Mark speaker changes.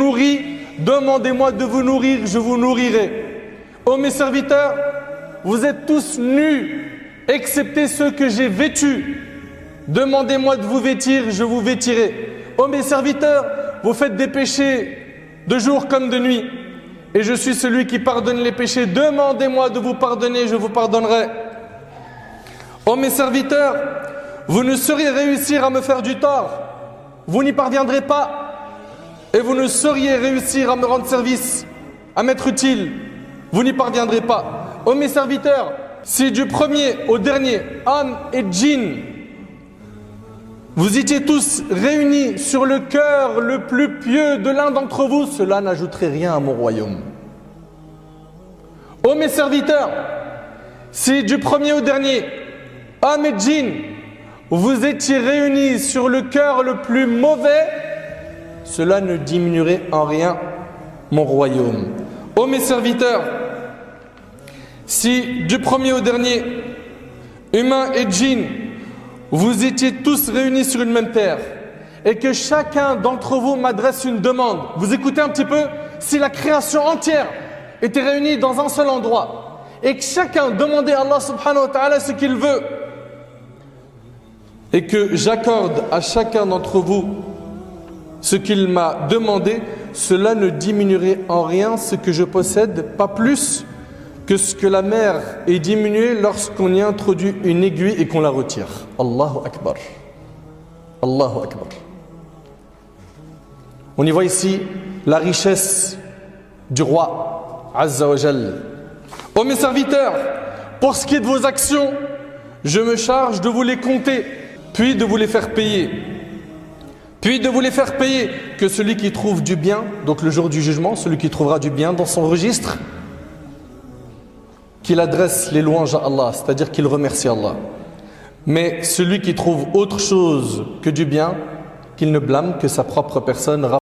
Speaker 1: nourris, demandez-moi de vous nourrir, je vous nourrirai. Ô mes serviteurs, vous êtes tous nus, excepté ceux que j'ai vêtus. Demandez-moi de vous vêtir, je vous vêtirai. Ô mes serviteurs, vous faites des péchés de jour comme de nuit. Et je suis celui qui pardonne les péchés. Demandez-moi de vous pardonner, je vous pardonnerai. Ô mes serviteurs, vous ne sauriez réussir à me faire du tort. Vous n'y parviendrez pas. Et vous ne sauriez réussir à me rendre service, à m'être utile. Vous n'y parviendrez pas. Ô mes serviteurs, si du premier au dernier, âme et djinn, vous étiez tous réunis sur le cœur le plus pieux de l'un d'entre vous, cela n'ajouterait rien à mon royaume. Ô mes serviteurs, si du premier au dernier, âme et djinn, vous étiez réunis sur le cœur le plus mauvais, cela ne diminuerait en rien mon royaume. Ô mes serviteurs, si du premier au dernier, humains et djinns, vous étiez tous réunis sur une même terre et que chacun d'entre vous m'adresse une demande, vous écoutez un petit peu, si la création entière était réunie dans un seul endroit et que chacun demandait à Allah subhanahu wa ta'ala ce qu'il veut et que j'accorde à chacun d'entre vous ce qu'il m'a demandé, cela ne diminuerait en rien ce que je possède, pas plus que ce que la mer est diminuée lorsqu'on y introduit une aiguille et qu'on la retire. Allahu Akbar. Allahu Akbar. On y voit ici la richesse du roi Azza wa Jal. Ô mes serviteurs, pour ce qui est de vos actions, je me charge de vous les compter, puis de vous les faire payer. Puis de vous les faire payer, que celui qui trouve du bien, donc le jour du jugement, celui qui trouvera du bien dans son registre, qu'il adresse les louanges à Allah, c'est-à-dire qu'il remercie Allah. Mais celui qui trouve autre chose que du bien, qu'il ne blâme que sa propre personne.